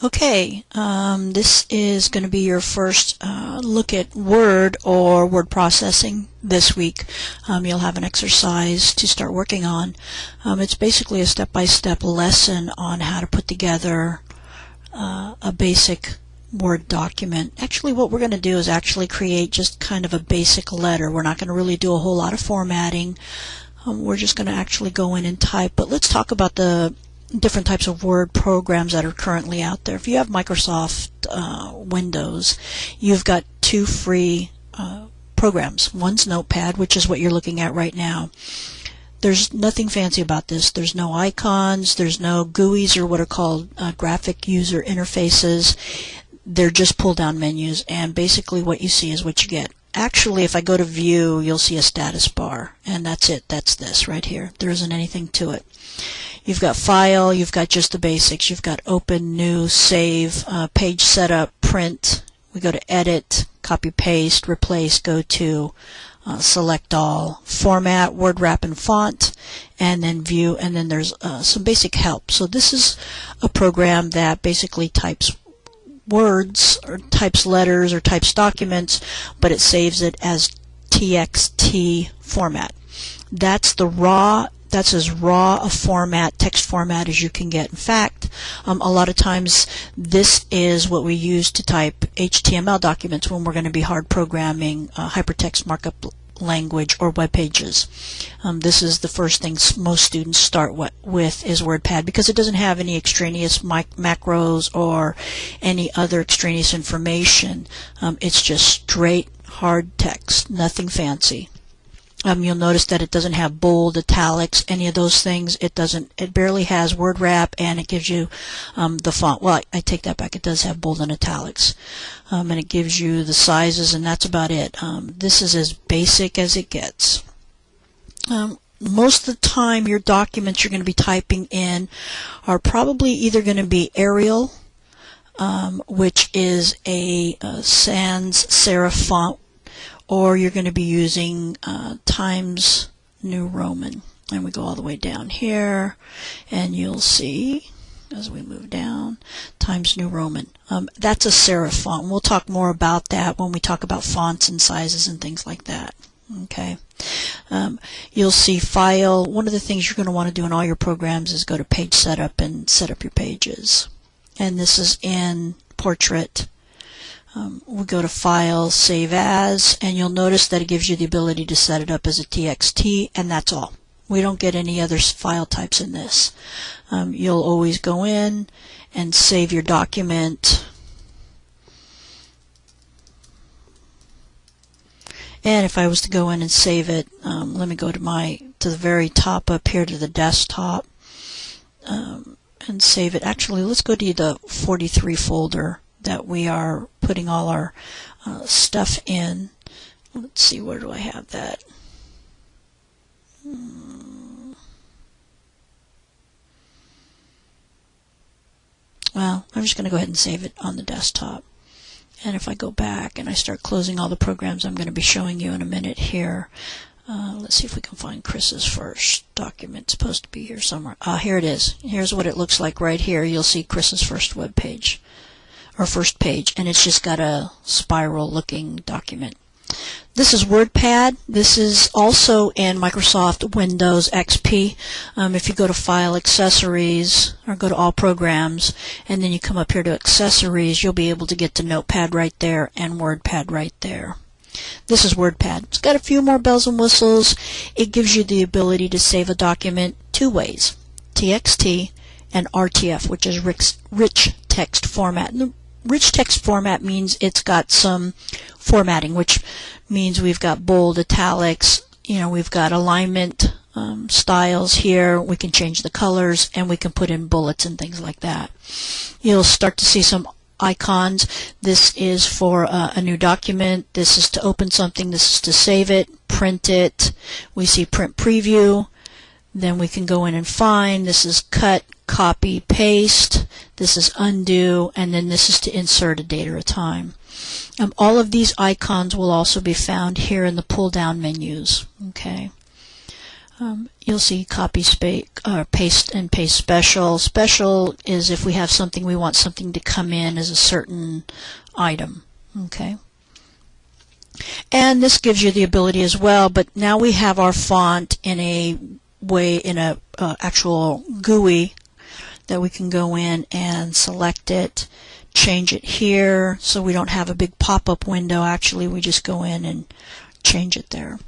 Okay, this is going to be your first look at Word or word processing this week. You'll have an exercise to start working on. It's basically a step-by-step lesson on how to put together a basic Word document. Actually, what we're going to do is actually create just kind of a basic letter. We're not going to really do a whole lot of formatting. We're just going to actually go in and type. But let's talk about the different types of Word programs that are currently out there. If you have Microsoft Windows, you've got two free programs. One's Notepad, which is what you're looking at right now. There's nothing fancy about this. There's no icons, there's no GUIs or what are called graphic user interfaces. They're just pull-down menus, and basically what you see is what you get. Actually, if I go to View, you'll see a status bar, and that's it. That's this right here. There isn't anything to it. You've got File, you've got just the basics. You've got Open, New, Save, Page Setup, Print. We go to Edit, Copy, Paste, Replace, Go To, Select All, Format, Word Wrap and Font, and then View, and then there's some basic help. So this is a program that basically types words or types letters or types documents, but it saves it as TXT format. That's as raw a format, text format as you can get. In fact, a lot of times this is what we use to type HTML documents when we're going to be hard programming hypertext markup language or web pages. This is the first thing most students start with is WordPad, because it doesn't have any extraneous macros or any other extraneous information. It's just straight hard text, nothing fancy. You'll notice that it doesn't have bold, italics, any of those things. It barely has word wrap, and it gives you the font. Well, I take that back. It does have bold and italics. And it gives you the sizes, and that's about it. This is as basic as it gets. Most of the time, your documents you're going to be typing in are probably either going to be Arial, which is a sans serif font, or you're going to be using Times New Roman. And we go all the way down here, and you'll see, as we move down, Times New Roman. That's a serif font. We'll talk more about that when we talk about fonts and sizes and things like that. Okay. You'll see File. One of the things you're going to want to do in all your programs is go to Page Setup and set up your pages. And this is in Portrait. We'll go to File, Save As, and you'll notice that it gives you the ability to set it up as a TXT, and that's all. We don't get any other file types in this. You'll always go in and save your document. And if I was to go in and save it, let me go to the very top up here to the desktop and save it. Actually, let's go to the 43 folder that we are putting all our stuff in. Let's see, where do I have that? Well, I'm just going to go ahead and save it on the desktop. And if I go back and I start closing all the programs I'm going to be showing you in a minute here, let's see if we can find Chris's first document. It's supposed to be here somewhere. Here it is. Here's what it looks like right here. You'll see Chris's first web page, or first page, and it's just got a spiral looking document. This is WordPad. This is also in Microsoft Windows XP. If you go to File, Accessories, or go to All Programs, and then you come up here to Accessories, you'll be able to get to Notepad right there and WordPad right there. This is WordPad. It's got a few more bells and whistles. It gives you the ability to save a document two ways, TXT and RTF, which is rich text format. And the rich text format means it's got some formatting, which means we've got bold, italics, we've got alignment styles here. We can change the colors, and we can put in bullets and things like that. You'll start to see some icons. This is for a new document. This is to open something. This is to save it, print it. We see Print Preview. Then we can go in and find. This is Cut, Copy, Paste. This is Undo, and then this is to insert a date or a time. All of these icons will also be found here in the pull-down menus. Okay. You'll see copy space, paste and paste special. Special is if we have something, we want something to come in as a certain item. Okay. And this gives you the ability as well, but now we have our font in a way, in a actual GUI that we can go in and select it, change it here, so we don't have a big pop-up window. Actually, we just go in and change it there.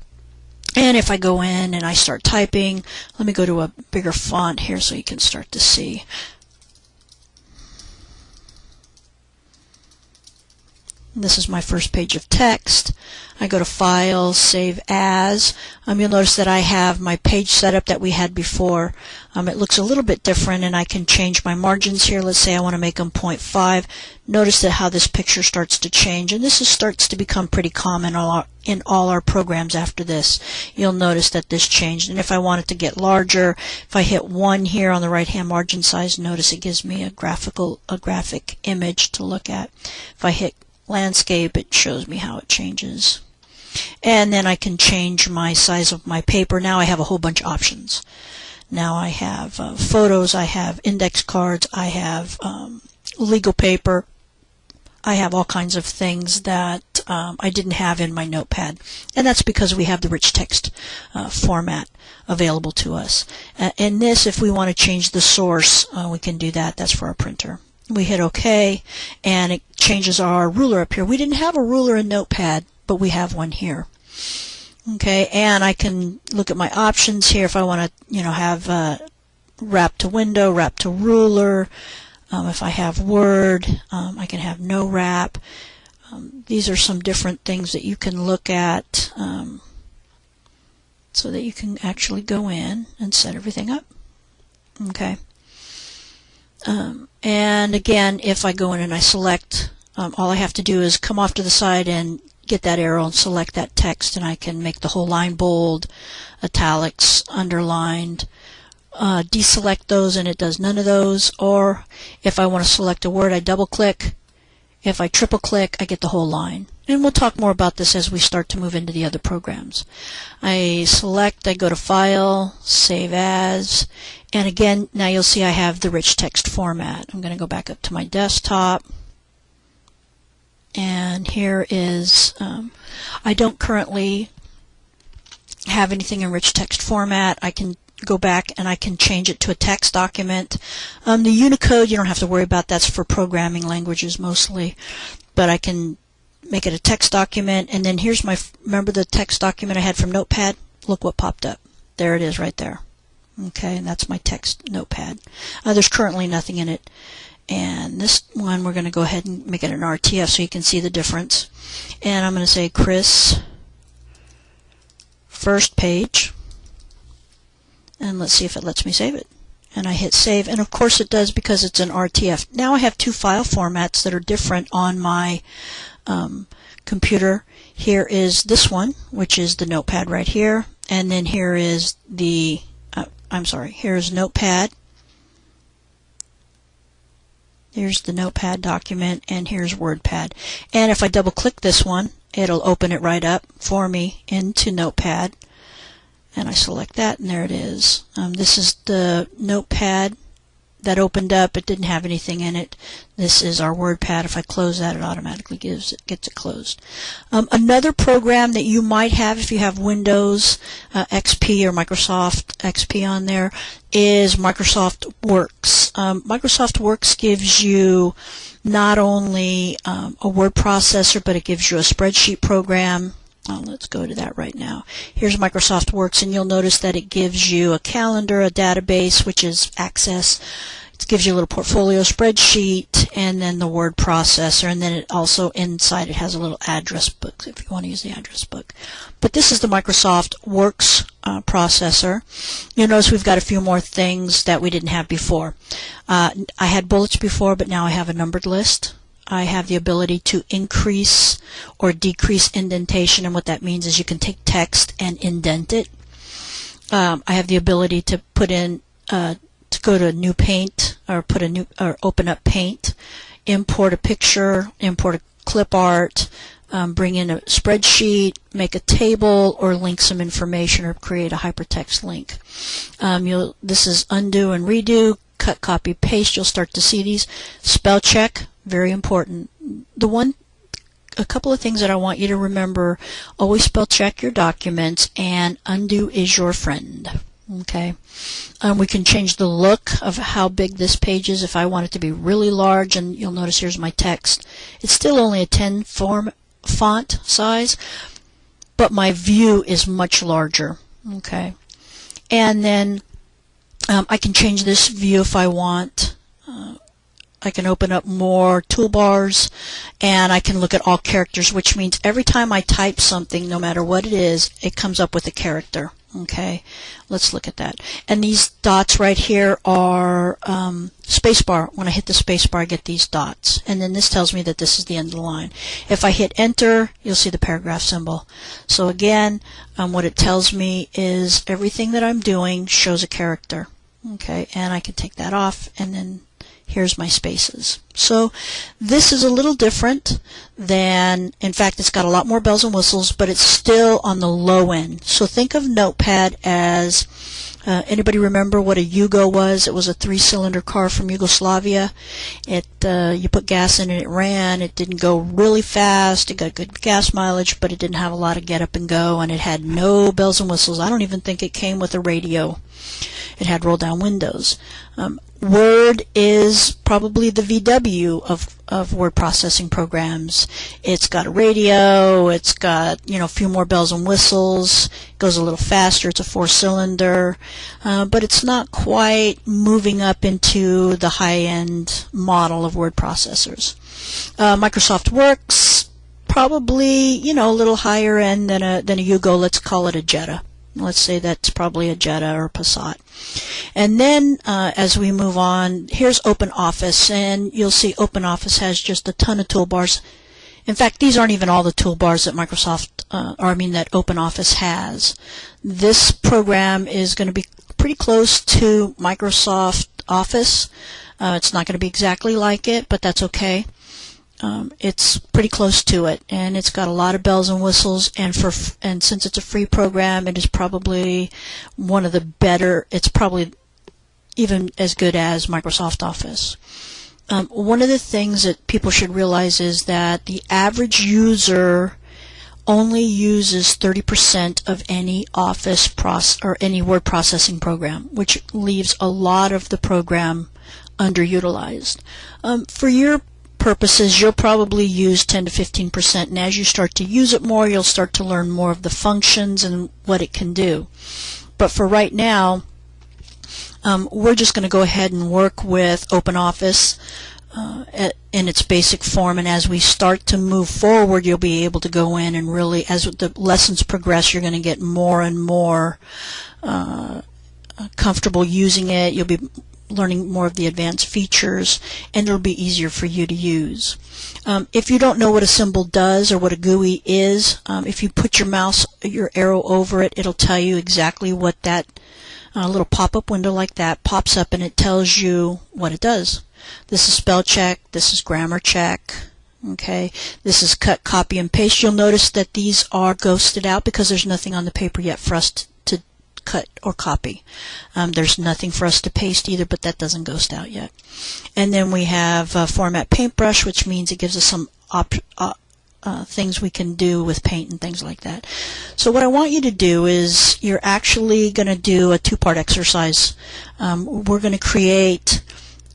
And if I go in and I start typing, let me go to a bigger font here so you can start to see. This is my first page of text. I go to File, Save As. You'll notice that I have my page setup that we had before. It looks a little bit different, and I can change my margins here. Let's say I want to make them 0.5. Notice that how this picture starts to change, and this starts to become pretty common in all our programs after this. You'll notice that this changed, and if I want it to get larger, if I hit 1 here on the right-hand margin size, notice it gives me a graphic image to look at. If I hit landscape, it shows me how it changes. And then I can change my size of my paper. Now I have a whole bunch of options. Now I have photos, I have index cards, I have legal paper, I have all kinds of things that I didn't have in my notepad. And that's because we have the rich text format available to us. In this, if we want to change the source, we can do that. That's for our printer. We hit OK, and it changes our ruler up here. We didn't have a ruler in Notepad, but we have one here. Okay, and I can look at my options here if I want to, have wrap to window, wrap to ruler. If I have Word, I can have no wrap. These are some different things that you can look at so that you can actually go in and set everything up. Okay. And again, if I go in and I select, all I have to do is come off to the side and get that arrow and select that text, and I can make the whole line bold, italics, underlined, deselect those and it does none of those. Or if I want to select a word, I double click. If I triple click, I get the whole line. And we'll talk more about this as we start to move into the other programs. I select, I go to File, Save As, and again, now you'll see I have the rich text format. I'm going to go back up to my desktop, and here is, I don't currently have anything in rich text format. I can go back and I can change it to a text document. The Unicode, you don't have to worry about. That's for programming languages mostly, but I can make it a text document. And then here's my, remember the text document I had from Notepad? Look what popped up. There it is right there. Okay, and that's my text notepad. There's currently nothing in it. And this one, we're going to go ahead and make it an RTF so you can see the difference. And I'm going to say Chris first page. And let's see if it lets me save it. And I hit save, and of course it does because it's an RTF. Now I have two file formats that are different on my computer. Here is this one, which is the notepad right here. And then here is the here's Notepad. Here's the Notepad document, and here's WordPad. And if I double click this one, it'll open it right up for me into Notepad. And I select that, and there it is. This is the Notepad that opened up. It didn't have anything in it. This is our WordPad. If I close that, it automatically gets it closed. Another program that you might have if you have Windows XP or Microsoft XP on there is Microsoft Works. Microsoft Works gives you not only a word processor, but it gives you a spreadsheet program. Let's go to that right now. Here's Microsoft Works, and you'll notice that it gives you a calendar, a database, which is Access. It gives you a little portfolio spreadsheet, and then the word processor, and then it also inside it has a little address book if you want to use the address book. But this is the Microsoft Works processor. You'll notice we've got a few more things that we didn't have before. I had bullets before, but now I have a numbered list. I have the ability to increase or decrease indentation, and what that means is you can take text and indent it. I have the ability to put in, to go to New Paint or open up Paint, import a picture, import a clip art, bring in a spreadsheet, make a table, or link some information or create a hypertext link. This is undo and redo, cut, copy, paste. You'll start to see these. Spell check, very important. A couple of things that I want you to remember: always spell check your documents, and undo is your friend. Okay. We can change the look of how big this page is. If I want it to be really large, and you'll notice here's my text, it's still only a 10 font size, but my view is much larger. Okay. And then I can change this view if I want. I can open up more toolbars, and I can look at all characters, which means every time I type something, no matter what it is, it comes up with a character. Okay, let's look at that. And these dots right here are spacebar. When I hit the spacebar, I get these dots. And then this tells me that this is the end of the line. If I hit enter, you'll see the paragraph symbol. So again, what it tells me is everything that I'm doing shows a character. Okay, and I can take that off, and then here's my spaces. So this is a little different than, in fact, it's got a lot more bells and whistles, but it's still on the low end. So think of Notepad as, anybody remember what a Yugo was? It was a 3-cylinder car from Yugoslavia. You put gas in it, it ran. It didn't go really fast. It got good gas mileage, but it didn't have a lot of get up and go, and it had no bells and whistles. I don't even think it came with a radio. It had roll down windows. Word is probably the VW of word processing programs. It's got a radio, it's got, a few more bells and whistles, it goes a little faster, it's a 4-cylinder, but it's not quite moving up into the high-end model of word processors. Microsoft Works, probably, a little higher end than a Yugo. Let's call it a Jetta. Let's say that's probably a Jetta or a Passat. And then as we move on, here's OpenOffice, and you'll see OpenOffice has just a ton of toolbars. In fact, these aren't even all the toolbars that that OpenOffice has. This program is going to be pretty close to Microsoft Office. It's not going to be exactly like it, but that's okay. It's pretty close to it, and it's got a lot of bells and whistles, and since it's a free program, it is probably one of the better. It's probably even as good as Microsoft Office. One of the things that people should realize is that the average user only uses 30% of any Office or any word processing program, which leaves a lot of the program underutilized. For your purposes, you'll probably use 10 to 15%, and as you start to use it more, you'll start to learn more of the functions and what it can do. But for right now, we're just going to go ahead and work with OpenOffice in its basic form, and as we start to move forward, you'll be able to go in and really, as the lessons progress, you're going to get more and more comfortable using it. You'll be learning more of the advanced features, and it'll be easier for you to use. If you don't know what a symbol does or what a GUI is, if you put your arrow over it, it'll tell you exactly what that little pop-up window like that pops up, and it tells you what it does. This is spell check, this is grammar check, okay, this is cut, copy, and paste. You'll notice that these are ghosted out because there's nothing on the paper yet for us to cut or copy. There's nothing for us to paste either, but that doesn't ghost out yet. And then we have format paintbrush, which means it gives us some things we can do with paint and things like that. So what I want you to do is you're actually going to do a 2-part exercise. We're going to create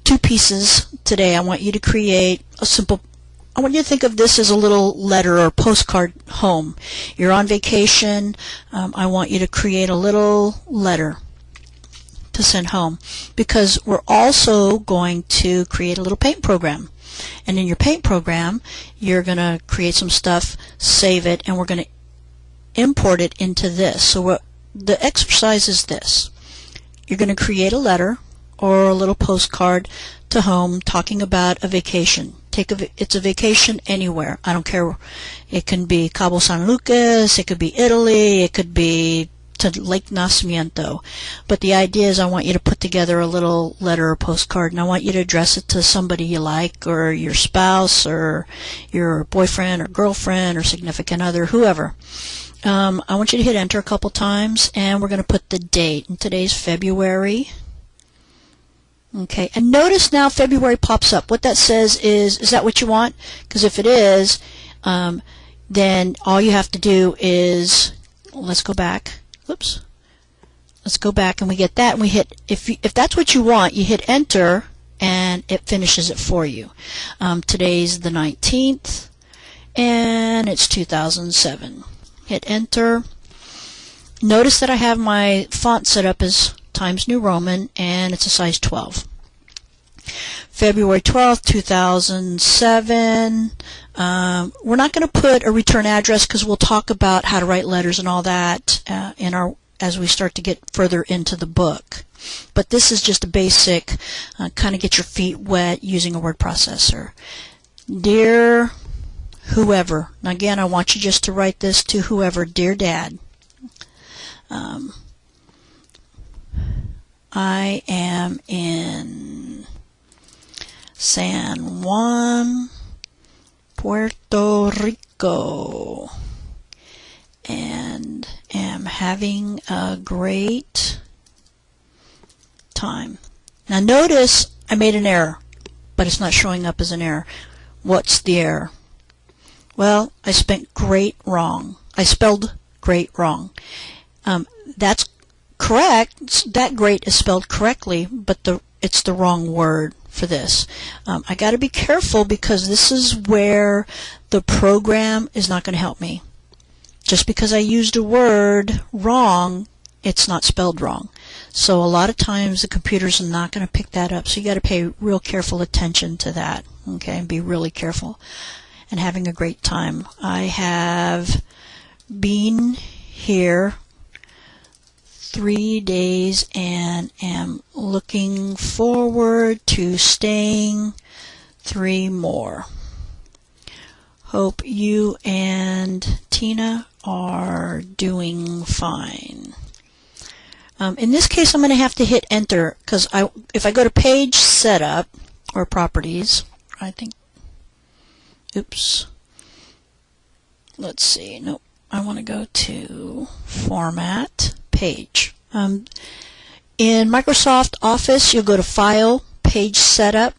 2 pieces today. I want you to create I want you to think of this as a little letter or postcard home. You're on vacation. I want you to create a little letter to send home, because we're also going to create a little paint program. And in your paint program, you're going to create some stuff, save it, and we're going to import it into this. So the exercise is this. You're going to create a letter or a little postcard to home talking about a vacation. It's a vacation anywhere. I don't care. It can be Cabo San Lucas, it could be Italy, it could be to Lake Nacimiento. But the idea is I want you to put together a little letter or postcard, and I want you to address it to somebody you like, or your spouse, or your boyfriend or girlfriend or significant other, whoever. I want you to hit enter a couple times, and we're going to put the date. And today's February. Okay, and notice now February pops up. What that says is that what you want? Because if it is, then all you have to do is, let's go back. Oops. Let's go back and we get that, and we hit, if that's what you want, you hit enter and it finishes it for you. Today's the 19th and it's 2007. Hit enter. Notice that I have my font set up as Times New Roman and it's a size 12. February 12th, 2007. We're not going to put a return address because we'll talk about how to write letters and all that as we start to get further into the book. But this is just a basic kind of get your feet wet using a word processor. Dear whoever. Now again, I want you just to write this to whoever. Dear Dad. I am in San Juan, Puerto Rico, and am having a great time. Now notice I made an error, but it's not showing up as an error. What's the error? Well, I spelled great wrong. That's correct. That great is spelled correctly, but it's the wrong word for this. I got to be careful because this is where the program is not going to help me. Just because I used a word wrong, it's not spelled wrong. So a lot of times the computer's not going to pick that up. So you got to pay real careful attention to that. Okay, and be really careful. And having a great time. I have been here 3 days and am looking forward to staying 3 more. Hope you and Tina are doing fine. In this case, I'm going to have to hit enter because if I go to page setup or properties, I think, oops, let's see, nope, I want to go to format, page. In Microsoft Office, you'll go to File, Page Setup.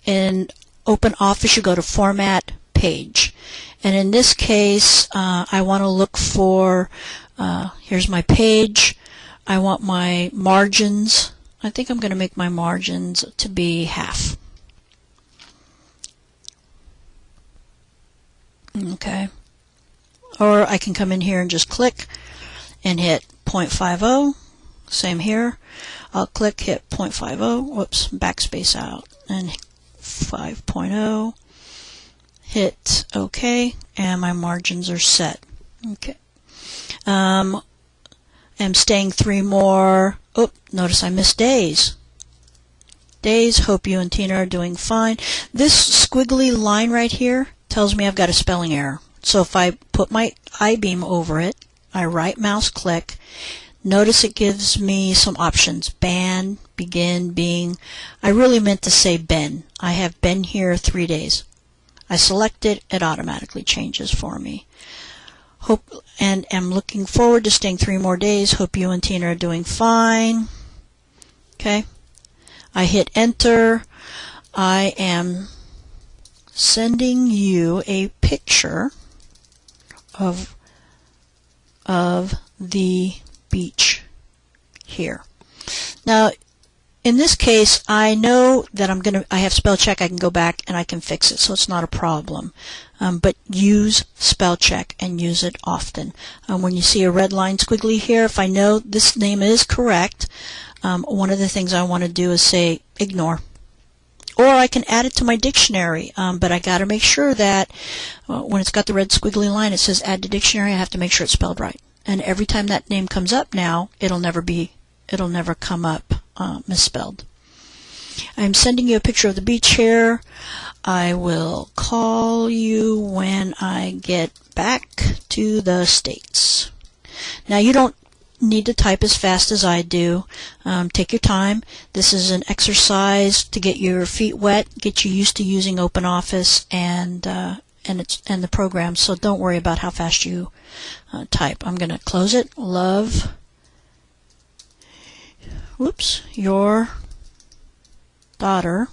In OpenOffice, you go to Format, Page. And in this case, I want to look for, here's my page. I want my margins. I think I'm going to make my margins to be half. Okay. Or I can come in here and just click and hit 0.50. Same here. I'll click, hit 0.50. Whoops, backspace out. And 5.0. Hit OK. And my margins are set. Okay. I'm staying 3 more. Oh, notice I missed days. Days. Hope you and Tina are doing fine. This squiggly line right here tells me I've got a spelling error. So if I put my I-beam over it, I right mouse click, notice it gives me some options. Ban, begin, being. I really meant to say been. I have been here 3 days. I select it, it automatically changes for me. Hope and am looking forward to staying 3 more days. Hope you and Tina are doing fine. Okay. I hit enter. I am sending you a picture of the beach here. Now, in this case, I know that I have spell check. I can go back and I can fix it, so it's not a problem. But use spell check and use it often. When you see a red line squiggly here, if I know this name is correct, one of the things I want to do is say ignore. Or I can add it to my dictionary, but I got to make sure that when it's got the red squiggly line, it says add to dictionary. I have to make sure it's spelled right. And every time that name comes up now, it'll never come up misspelled. I'm sending you a picture of the beach here. I will call you when I get back to the States. Now you don't need to type as fast as I do. Take your time. This is an exercise to get your feet wet, get you used to using OpenOffice and the program. So don't worry about how fast you type. I'm going to close it. Love, your daughter,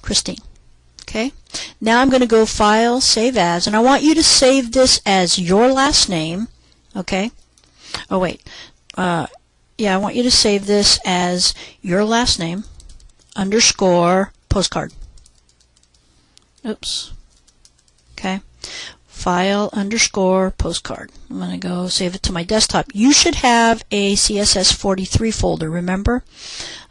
Christine. Okay. Now I'm going to go File, Save As, and I want you to save this as your last name. Okay. Oh wait. Yeah, I want you to save this as your last name _ postcard. Oops. Okay. File _ postcard. I'm going to go save it to my desktop. You should have a CSS43 folder, remember?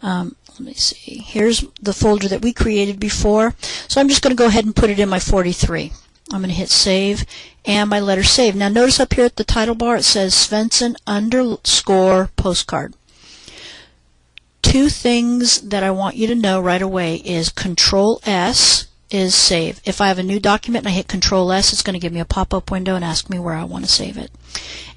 Let me see. Here's the folder that we created before. So I'm just going to go ahead and put it in my 43. I'm going to hit Save and my letter Save. Now notice up here at the title bar it says Svensson _ postcard. Two things that I want you to know right away is Control S is save. If I have a new document and I hit Control S, it's going to give me a pop-up window and ask me where I want to save it.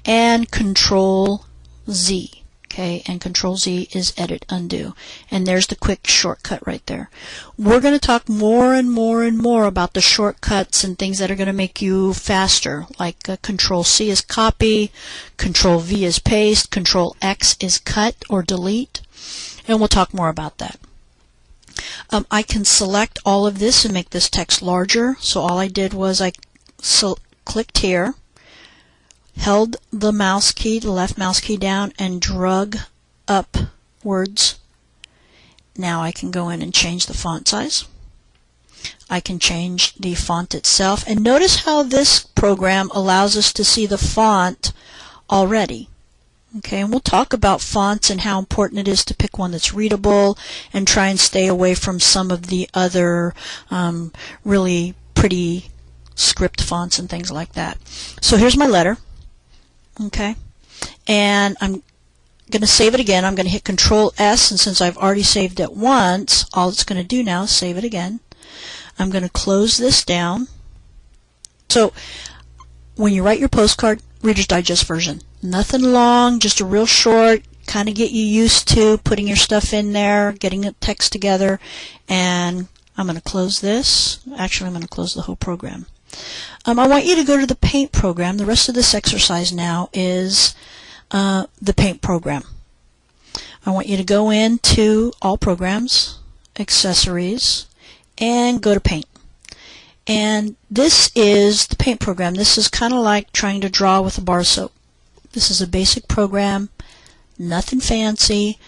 And Control Z. Okay, and Control Z is Edit Undo. And there's the quick shortcut right there. We're going to talk more and more and more about the shortcuts and things that are going to make you faster, like Control C is copy, Control V is paste, Control X is cut or delete, and we'll talk more about that. I can select all of this and make this text larger. So all I did was I clicked here, held the mouse key, the left mouse key down, and drug upwards. Now I can go in and change the font size. I can change the font itself. And notice how this program allows us to see the font already. Okay, and we'll talk about fonts and how important it is to pick one that's readable and try and stay away from some of the other really pretty script fonts and things like that. So here's my letter. Okay, and I'm going to save it again. I'm going to hit Control S, and since I've already saved it once, all it's going to do now is save it again. I'm going to close this down. So when you write your postcard, Reader's Digest version. Nothing long, just a real short, kind of get you used to putting your stuff in there, getting the text together, and I'm going to close this. Actually, I'm going to close the whole program. I want you to go to the Paint program. The rest of this exercise now is the Paint program. I want you to go into All Programs, Accessories, and go to Paint. And this is the Paint program. This is kind of like trying to draw with a bar of soap. This is a basic program, nothing fancy.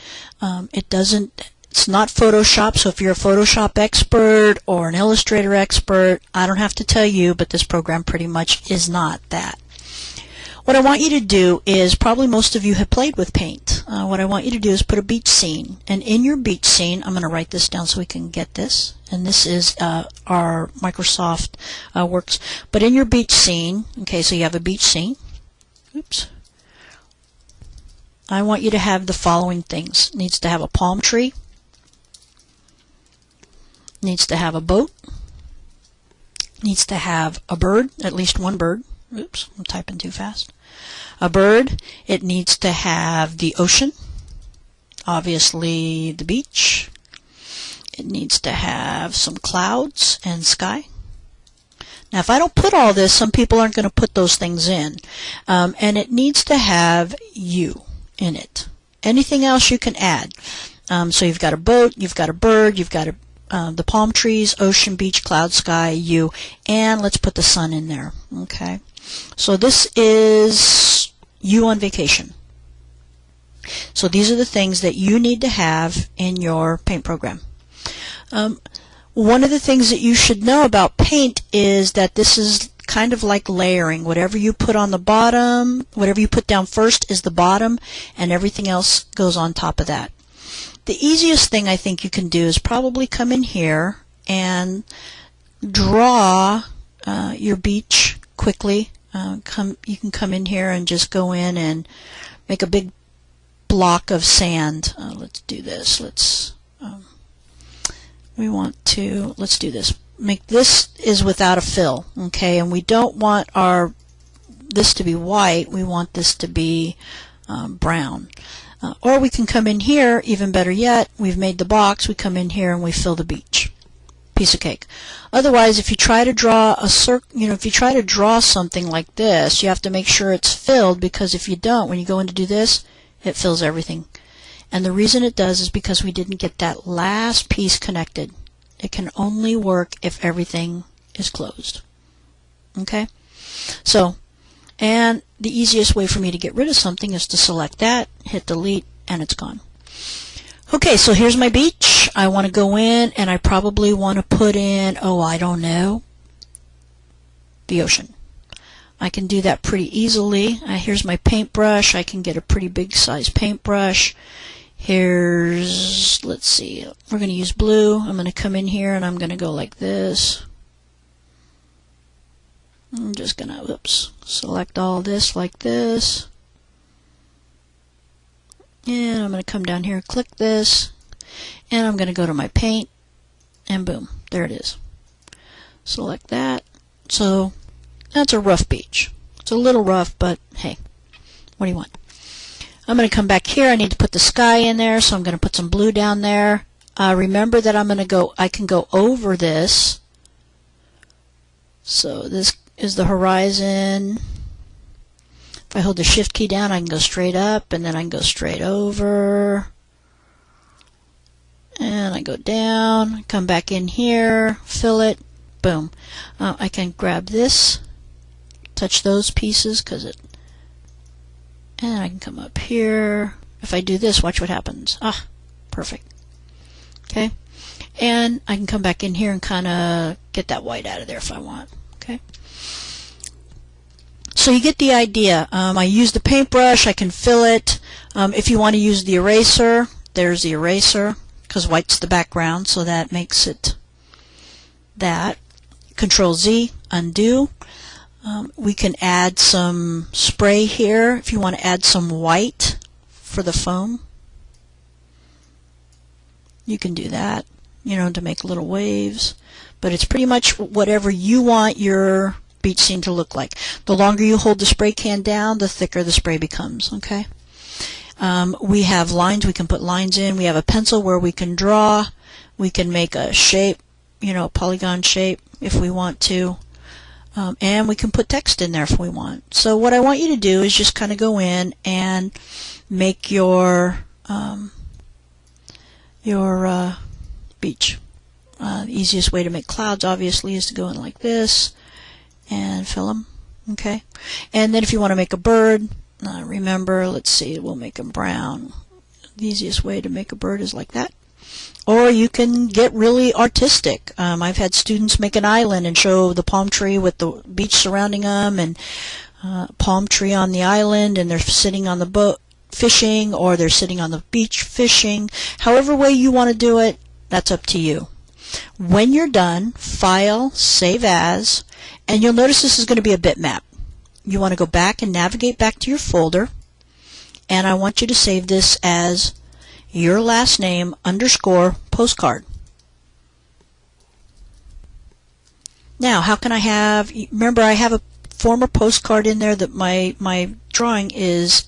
It's not Photoshop, so if you're a Photoshop expert or an Illustrator expert, I don't have to tell you, but this program pretty much is not that. What I want you to do is, probably most of you have played with Paint. What I want you to do is put a beach scene. And in your beach scene, I'm going to write this down so we can get this. And this is our Microsoft Works. But in your beach scene, okay, so you have a beach scene. Oops. I want you to have the following things. It needs to have a palm tree. Needs to have a boat. Needs to have a bird, at least one bird. Oops, I'm typing too fast. A bird. It needs to have the ocean. Obviously the beach. It needs to have some clouds and sky. Now if I don't put all this, some people aren't going to put those things in. And it needs to have you in it. Anything else you can add. So you've got a boat, you've got a bird, you've got the palm trees, ocean, beach, cloud, sky, you, and let's put the sun in there. Okay, so this is you on vacation. So these are the things that you need to have in your Paint program. One of the things that you should know about Paint is that this is kind of like layering. Whatever you put on the bottom, whatever you put down first is the bottom, and everything else goes on top of that. The easiest thing I think you can do is probably come in here and draw your beach quickly. You can come in here and just go in and make a big block of sand. Let's do this. Let's do this. Make this is without a fill, okay? And we don't want our this to be white, we want this to be brown. Or we can come in here, even better yet, we've made the box, we come in here and we fill the beach. Piece of cake. Otherwise, if you try to draw a if you try to draw something like this, you have to make sure it's filled, because if you don't, when you go in to do this, it fills everything. And the reason it does is because we didn't get that last piece connected. It can only work if everything is closed. Okay? So, and the easiest way for me to get rid of something is to select that, hit delete, and it's gone. Okay, so here's my beach. I want to go in and I probably want to put in, oh, I don't know, the ocean. I can do that pretty easily. Here's my paintbrush. I can get a pretty big size paintbrush. Here's, let's see, we're going to use blue. I'm going to come in here and I'm going to go like this. I'm just going to, select all this like this. And I'm going to come down here, click this, and I'm going to go to my paint, and boom, there it is. Select that. So that's a rough beach. It's a little rough, but hey, what do you want? I'm going to come back here. I need to put the sky in there, so I'm going to put some blue down there. Remember that I can go over this. So this is the horizon. If I hold the shift key down, I can go straight up, and then I can go straight over. And I go down, come back in here, fill it, boom. I can grab this, touch those pieces, and I can come up here. If I do this, watch what happens. Ah, perfect. Okay, and I can come back in here and kind of get that white out of there if I want. Okay. So you get the idea. I use the paintbrush, I can fill it. If you want to use the eraser, there's the eraser, because white's the background, so that makes it that. Control Z, undo. We can add some spray here if you want to add some white for the foam. You can do that, to make little waves. But it's pretty much whatever you want your beach scene to look like. The longer you hold the spray can down, the thicker the spray becomes. Okay. We have lines. We can put lines in. We have a pencil where we can draw. We can make a shape, a polygon shape if we want to. And we can put text in there if we want. So what I want you to do is just kind of go in and make your beach. The easiest way to make clouds, obviously, is to go in like this and fill them. Okay, and then if you want to make a bird, remember, let's see, we'll make them brown. The easiest way to make a bird is like that. Or you can get really artistic. I've had students make an island and show the palm tree with the beach surrounding them, and palm tree on the island, and they're sitting on the boat fishing, or they're sitting on the beach fishing. However way you want to do it, that's up to you. When you're done, File, Save As, and you'll notice this is going to be a bitmap. You want to go back and navigate back to your folder, and I want you to save this as your last name _ postcard. Now, how can I have, remember I have a former postcard in there that my drawing is,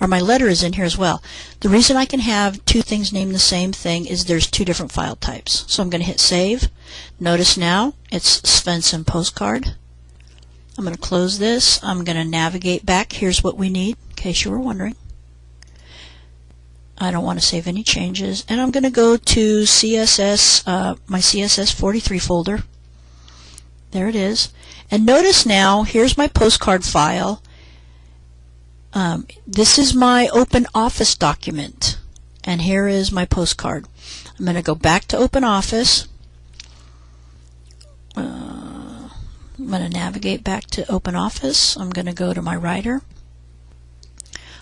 or my letter is in here as well. The reason I can have two things named the same thing is there's two different file types. So I'm going to hit save. Notice now it's Svensson postcard. I'm going to close this. I'm going to navigate back. Here's what we need, in case you were wondering. I don't want to save any changes. And I'm going to go to CSS, my CSS 43 folder. There it is. And notice now, here's my postcard file. This is my OpenOffice document, and here is my postcard. I'm going to go back to OpenOffice. I'm going to navigate back to OpenOffice. I'm going to go to my writer,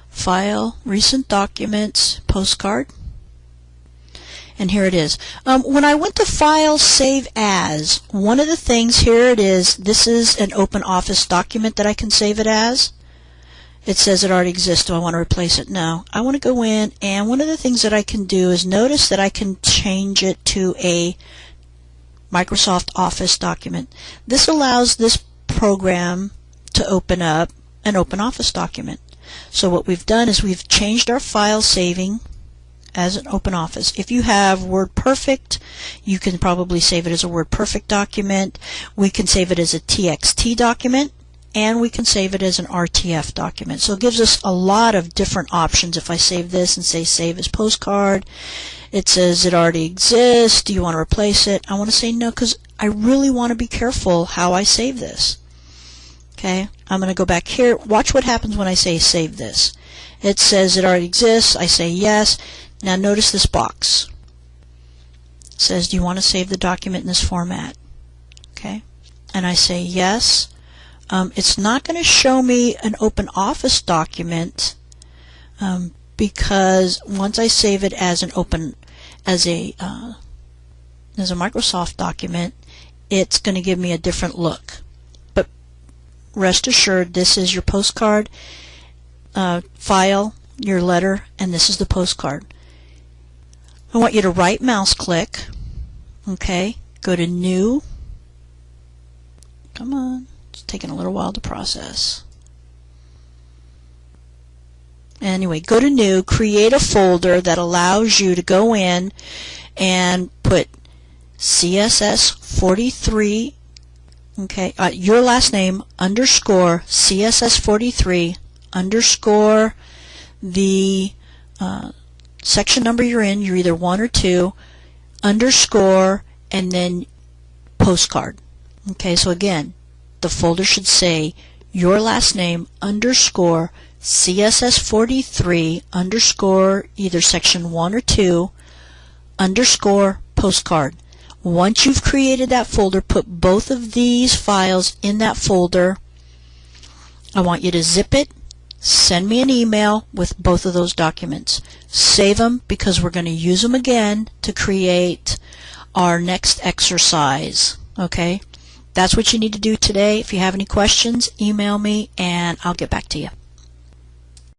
File, Recent Documents, Postcard, and here it is. When I went to File, Save As, one of the things, here it is, this is an OpenOffice document that I can save it as. It says it already exists. Do I want to replace it? No. I want to go in, and one of the things that I can do is notice that I can change it to a Microsoft Office document. This allows this program to open up an OpenOffice document. So what we've done is we've changed our file saving as an OpenOffice. If you have WordPerfect, you can probably save it as a WordPerfect document. We can save it as a TXT document, and we can save it as an RTF document. So it gives us a lot of different options. If I save this and say save as postcard, it says it already exists. Do you want to replace it? I want to say no, because I really want to be careful how I save this. Okay, I'm going to go back here. Watch what happens when I say save this. It says it already exists. I say yes. Now notice this box. It says, do you want to save the document in this format? Okay, and I say yes. It's not going to show me an OpenOffice document because once I save it as a Microsoft document, it's going to give me a different look. But rest assured, this is your postcard file, your letter, and this is the postcard. I want you to right mouse click, okay, go to New. Come on, it's taking a little while to process. Anyway, go to New, create a folder that allows you to go in and put CSS43, okay, your last name underscore CSS43 underscore the section number you're in, you're either 1 or 2, underscore, and then postcard. Okay, so again, the folder should say your last name underscore CSS43 underscore either section 1 or 2 underscore postcard. Once you've created that folder, put both of these files in that folder. I want you to zip it, send me an email with both of those documents. Save them because we're going to use them again to create our next exercise. Okay? That's what you need to do today. If you have any questions, email me and I'll get back to you.